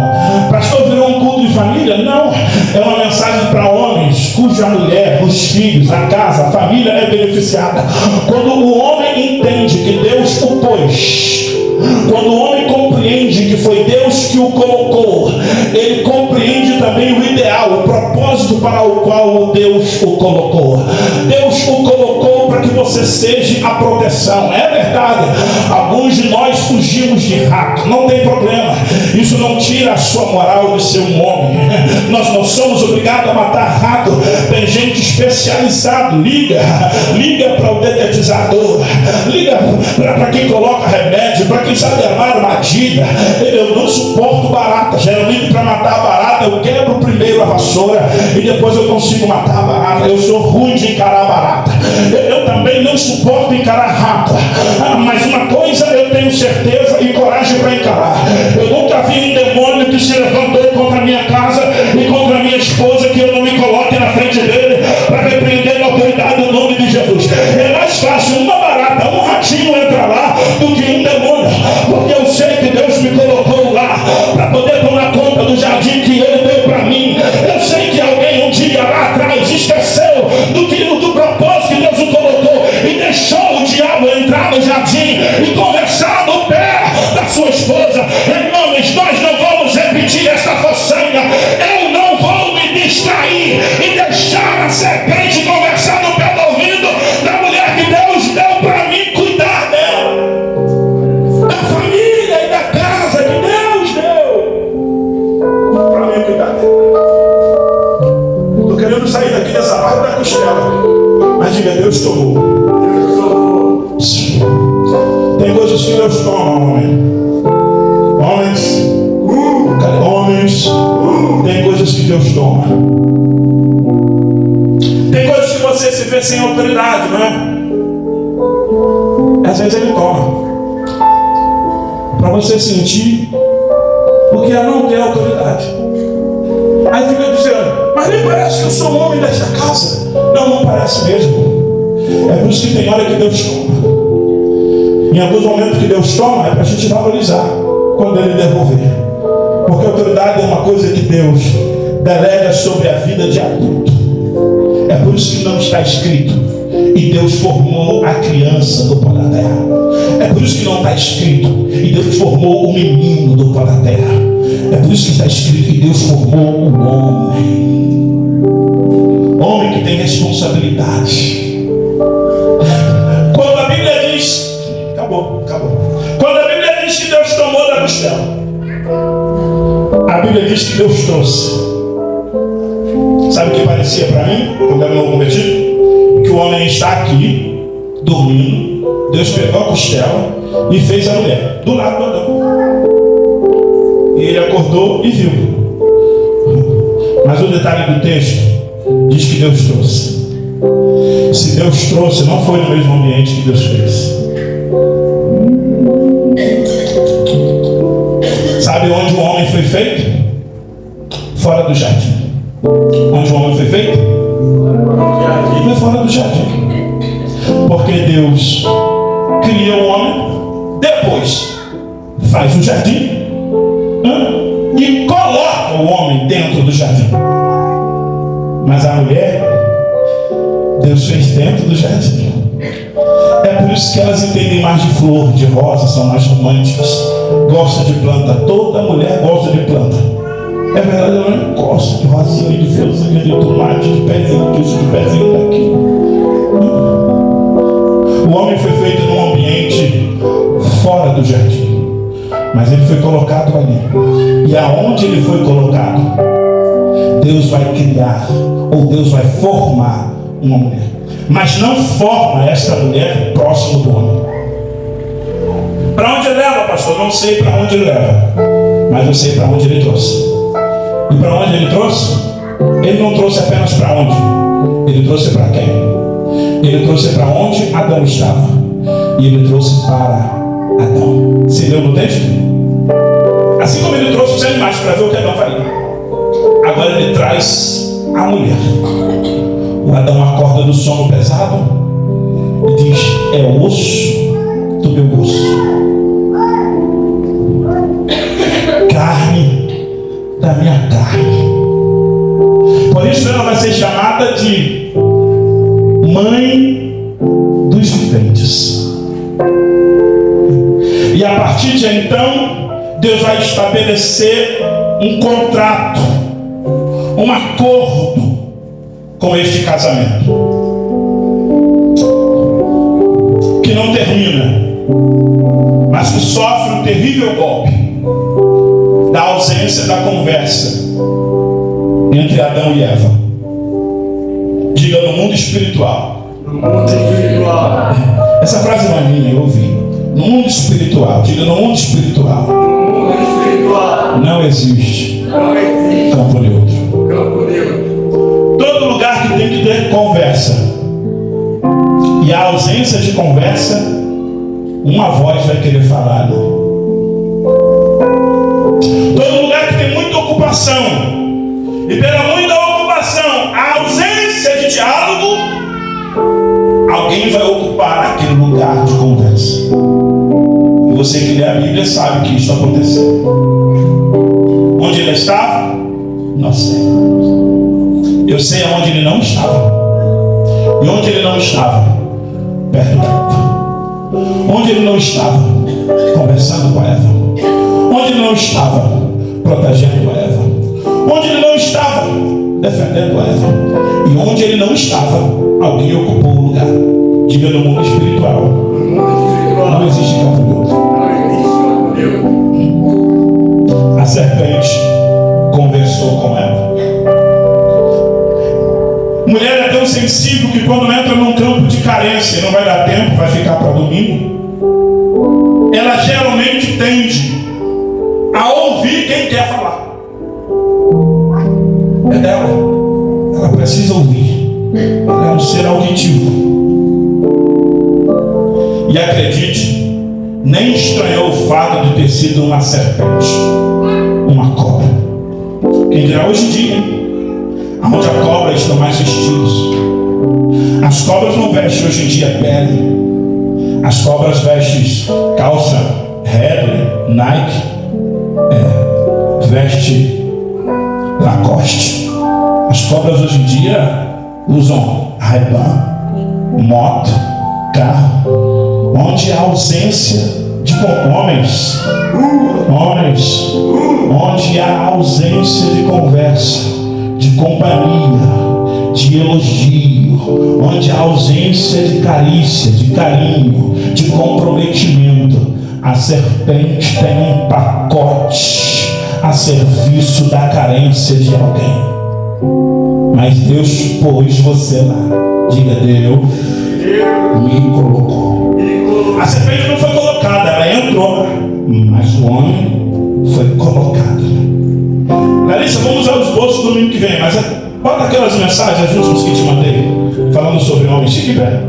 Pastor, virou um culto de família? Não. É uma mensagem para homens cuja mulher, os filhos, a casa, a família é beneficiada. Quando o homem entende que Deus o pôs, quando o homem compreende que foi Deus que o colocou, ele compreende também o ideal, o propósito para o qual Deus o colocou. Deus o colocou para que você seja a proteção. É verdade, alguns de nós fugimos de rato, não tem problema. Isso não tira a sua moral de ser um homem. Nós não somos obrigados a matar rato. Tem gente especializada. Liga para o detetizador, liga para quem coloca remédio, para quem sabe armar armadilha. Eu não suporto barata. Geralmente, para matar a barata, eu quebro primeiro a vassoura e depois eu consigo matar a barata. Eu sou ruim de encarar a barata. Eu também não suporto encarar rata. Mas uma coisa eu tenho certeza e coragem para encarar. Eu nunca vi um demônio que se levantou contra a minha casa e contra a minha esposa que eu não me coloque na frente dele para repreender a autoridade do nome de Jesus. É mais fácil uma barata, um ratinho entrar lá do que um demônio. Porque eu sei que Deus me colocou lá para poder tomar conta do jardim que ele deu para mim. Eu sei que alguém um dia lá atrás esqueceu do propósito que Deus o colocou e deixou o diabo entrar no jardim e conversar no pé da sua esposa. Irmãos, nós não vamos repetir essa façanha. Eu não vou me distrair e deixar a serpente conversar no pé do ouvido da mulher que Deus deu para mim cuidar dela, da família e da casa que Deus deu para mim cuidar dela. Estou querendo sair daqui dessa parte da costela, mas diga, Deus tomou. Tem coisas que Deus toma, homem. Homens, tem coisas que Deus toma. Tem coisas que você se vê sem autoridade, não é? Às vezes ele toma para você sentir o que é não ter autoridade. Aí fica dizendo, mas nem parece que eu sou homem desta casa. Não parece mesmo. É por isso que tem hora que Deus toma. Em alguns momentos que Deus toma é para a gente valorizar quando Ele devolver. Porque a autoridade é uma coisa que Deus delega sobre a vida de adulto. É por isso que não está escrito e Deus formou a criança do pó da terra. É por isso que não está escrito e Deus formou o menino do pó da terra. É por isso que está escrito e Deus formou o homem. Homem que tem responsabilidade. Quando a Bíblia diz... Acabou. Quando a Bíblia diz que Deus tomou da costela, a Bíblia diz que Deus trouxe. Sabe o que parecia para mim, quando era novo convertido? Que o homem está aqui, dormindo. Deus pegou a costela e fez a mulher do lado do Adão. E Ele acordou e viu. Mas o detalhe do texto diz que Deus trouxe. Se Deus trouxe, não foi no mesmo ambiente que Deus fez. Sabe onde o homem foi feito? Fora do jardim. Onde o homem foi feito? Foi fora do jardim. Porque Deus cria o homem, depois faz o jardim e coloca o homem dentro do jardim. Mas a mulher, Deus fez dentro do jardim. É por isso que elas entendem mais de flor, de rosa, são mais românticas. Gosta de planta, toda mulher gosta de planta. É verdade, eu não gosto de rosinha, de florzinha, de tomate, de pezinho disso, de pezinho daquilo. O homem foi feito num ambiente fora do jardim, mas ele foi colocado ali. E aonde ele foi colocado, Deus vai criar, ou Deus vai formar uma mulher. Mas não forma esta mulher próximo do homem. Para onde ele leva, pastor? Não sei para onde ele leva, mas eu sei para onde ele trouxe. E para onde ele trouxe? Ele não trouxe apenas para onde? Ele trouxe para quem? Ele trouxe para onde Adão estava. E ele trouxe para Adão. Você leu no texto? Assim como ele trouxe os animais para ver o que Adão faria, agora ele traz a mulher. O Adão acorda do sono pesado e diz: é osso do meu osso, carne da minha carne. Por isso ela vai ser chamada de mãe dos viventes. E a partir de então, Deus vai estabelecer um contrato, um acordo com este casamento, que não termina, mas que sofre um terrível golpe da ausência da conversa entre Adão e Eva. Diga: no mundo espiritual. No mundo espiritual. Essa frase não é minha, eu ouvi. No mundo espiritual. Diga: no mundo espiritual. No mundo espiritual. Não existe Não existe campo neutro. campo neutro. Todo lugar que tem que ter conversa e a ausência de conversa, uma voz vai querer falar. Todo lugar que tem muita ocupação e pela muita ocupação, a ausência de diálogo, alguém vai ocupar aquele lugar de conversa. E você que lê a Bíblia sabe que isso aconteceu. Onde ele estava? Não sei. Eu sei aonde ele não estava. E onde ele não estava? Perto da Eva. Onde ele não estava? Conversando com a Eva. Onde ele não estava? Protegendo a Eva. Onde ele não estava? Defendendo a Eva. E onde ele não estava, alguém ocupou o lugar. Diga: no mundo espiritual. No mundo espiritual. Não existe campo neutro. Não existe campo neutro. A serpente conversou com ela. Mulher é tão sensível que quando entra num campo de carência e não vai dar tempo, vai ficar para domingo, ela geralmente tende a ouvir quem quer falar. É dela. Ela precisa ouvir. Ela é um ser auditivo. E acredite, nem estranhou o fato de ter sido uma serpente, uma cobra. Quem dirá hoje em dia, onde a cobra estão mais vestidos. As cobras não vestem hoje em dia pele. As cobras vestem calça Redley, Nike, veste Lacoste. As cobras hoje em dia usam Ray-Ban, moto, carro, onde há ausência de homens, onde há ausência de conversa, de companhia, de elogio, onde há ausência de carícia, de carinho, de comprometimento. A serpente tem um pacote a serviço da carência de alguém. Mas Deus pôs você lá. Diga: Deus me colocou. A serpente não foi colocada, ela entrou. Mas o homem foi colocado. Larissa, vamos ao esboço do domingo que vem, mas bota aquelas mensagens, as últimas que te mandei, falando sobre homens. Fique em pé.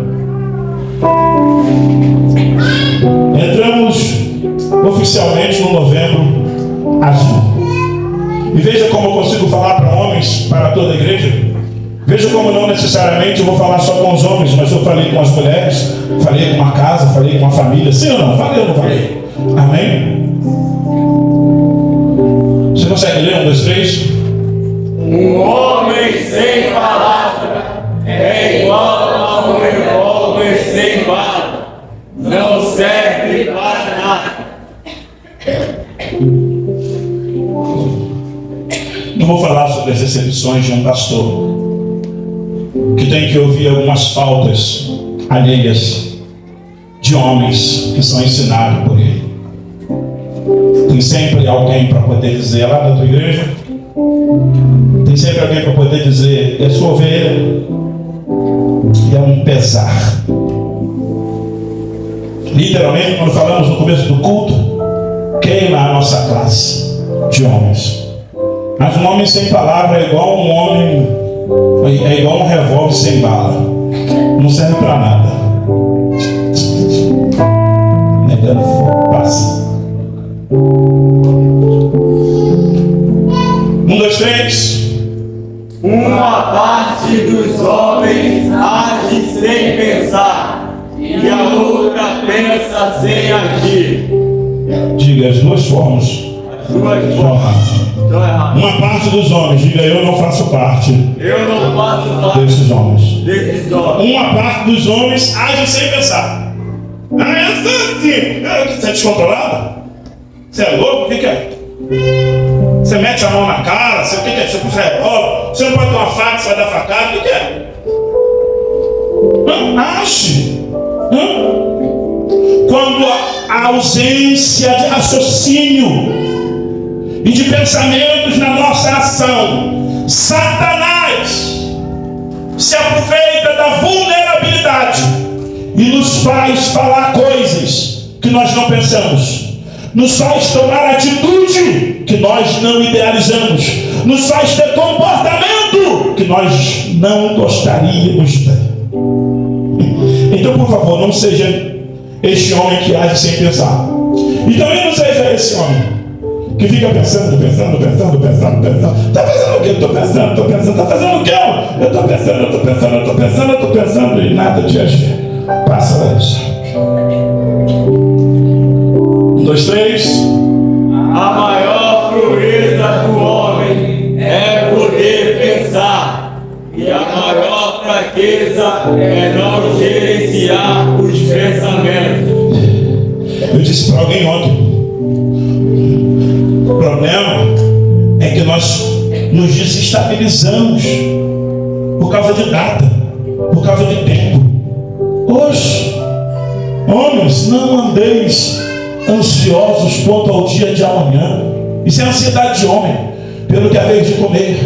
Entramos oficialmente no Novembro Azul. E veja como eu consigo falar para homens, para toda a igreja. Veja como não necessariamente eu vou falar só com os homens, mas eu falei com as mulheres, falei com uma casa, falei com uma família. Sim ou não? Falei ou não falei? Amém? Você consegue ler? 1, 2, 3? Um homem sem palavra é igual a um revólver sem bala. Não serve para nada. Não vou falar sobre as recepções de um pastor que tem que ouvir algumas faltas alheias de homens que são ensinados por ele. Tem sempre alguém para poder dizer lá da tua igreja. Tem sempre alguém para poder dizer: é sua ovelha. E é um pesar. Literalmente, quando falamos no começo do culto, queima a nossa classe de homens. Mas um homem sem palavra é igual um homem, é igual um revólver sem bala. Não serve para nada. Negando fogo, passa. 1, 2, 3. Uma parte dos homens age sem pensar e a outra pensa sem agir. Diga as duas formas. As duas formas estão erradas. Uma parte dos homens, diga: eu não faço parte Eu não faço parte desses homens. desses homens. Uma parte dos homens age sem pensar. Ah, eu sou assim. Você é descontrolado? Você é louco? O que é? Você mete a mão na cara? Você, o que é? Você puxa revólver? Você não pode ter uma faca, você vai dar facada? O que é? Age. Quando a ausência de raciocínio e de pensamentos na nossa ação, Satanás se aproveita da vulnerabilidade e nos faz falar coisas que nós não pensamos, nos faz tomar atitude que nós não idealizamos, nos faz ter comportamento que nós não gostaríamos de ter. Então, por favor, não seja este homem que age sem pensar. E também não seja esse homem que fica pensando. Tá fazendo o que? Tô pensando. Tá fazendo o que? Eu tô pensando e nada te ajuda. Passa, Larissa. 1, 2, 3. A maior proeza do homem é poder pensar, e a maior fraqueza é não gerenciar os pensamentos. Eu disse para alguém ontem: o problema é que nós nos desestabilizamos por causa de data, por causa de tempo. Hoje, homens, não andeis ansiosos quanto ao dia de amanhã. Isso é ansiedade de homem, pelo que é vez de comer,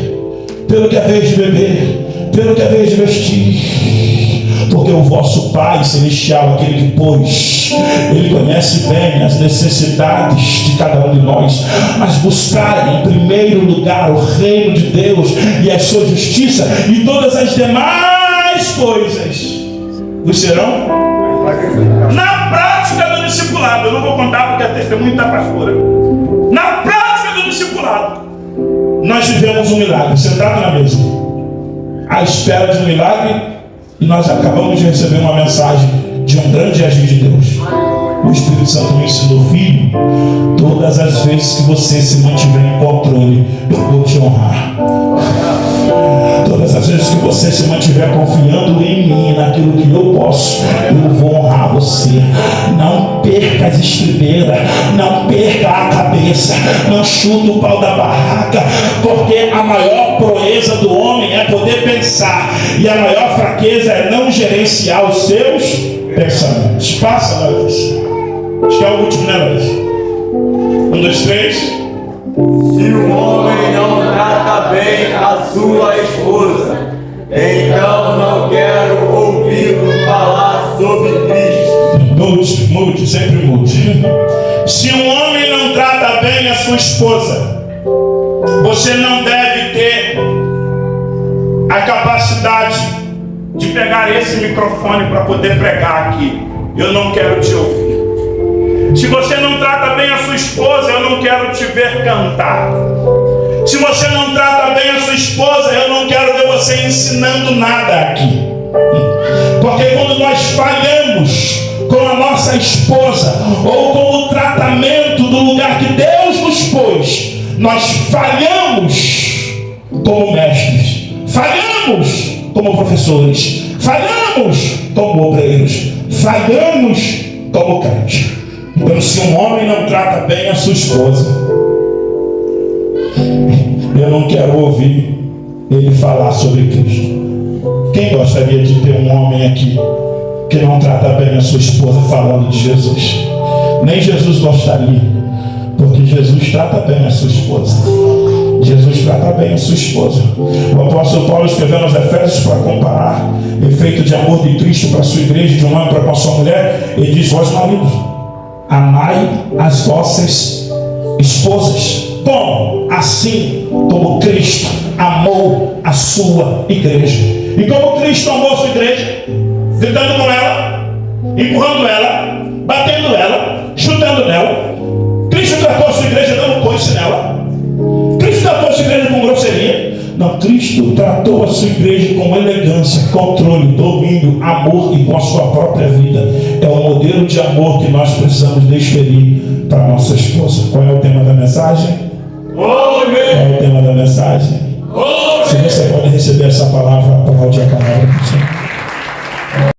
pelo que é vez de beber, pelo que é vez de vestir. Porque o vosso Pai Celestial, aquele que pôs, Ele conhece bem as necessidades de cada um de nós. Mas buscar em primeiro lugar o reino de Deus e a sua justiça, e todas as demais coisas vos serão na prática do discipulado. Eu não vou contar porque é testemunho da pastora. Na prática do discipulado, nós vivemos um milagre, sentado na mesa, à espera de um milagre, e nós acabamos de receber uma mensagem de um grande agir de Deus. O Espírito Santo me ensinou: filho, todas as vezes que você se mantiver em controle, eu vou te honrar. Todas as vezes que você se mantiver confiando em mim, naquilo que eu posso, eu vou honrar você. Não perca as estribeiras, não perca a cabeça, não chuta o pau da barraca, porque a maior proeza do homem é poder pensar, e a maior fraqueza é não gerenciar os seus pensamentos. Passa, Larissa. Acho que é o último, né, Larissa? 1, 2, 3. Se o homem não trata bem a sua esposa, então não quero ouvi-lo falar sobre Cristo. Mude, sempre mude. Se um homem não trata bem a sua esposa. Você não deve ter a capacidade de pegar esse microfone para poder pregar aqui. Eu não quero te ouvir. Se você não trata bem a sua esposa, eu não quero te ver cantar. Se você não trata bem a sua esposa, eu não quero ver você ensinando nada aqui. Porque quando nós falhamos com a nossa esposa, ou com o tratamento do lugar que Deus nos pôs, nós falhamos como mestres, falhamos como professores, falhamos como obreiros, falhamos como crentes. Então, se um homem não trata bem a sua esposa, eu não quero ouvir ele falar sobre Cristo. Quem gostaria de ter um homem aqui que não trata bem a sua esposa falando de Jesus? Nem Jesus gostaria, porque Jesus trata bem a sua esposa. Jesus trata bem a sua esposa. O apóstolo Paulo escreveu nos Efésios para comparar o efeito de amor de Cristo para a sua igreja, de um homem para com a sua mulher. Ele diz: vós maridos, amai as vossas esposas, como? Assim como Cristo amou a sua igreja. E como Cristo amou a sua igreja? Gritando com ela, empurrando ela, batendo ela, chutando nela. Cristo tratou a sua igreja dando coice nela. Cristo tratou a sua igreja com grosseria. Não, Cristo tratou a sua igreja com elegância, controle, domínio, amor e com a sua própria vida. É o modelo de amor que nós precisamos desferir para a nossa esposa. Qual é o tema da mensagem? Qual é o tema da mensagem? Se você pode receber essa palavra, aplaude a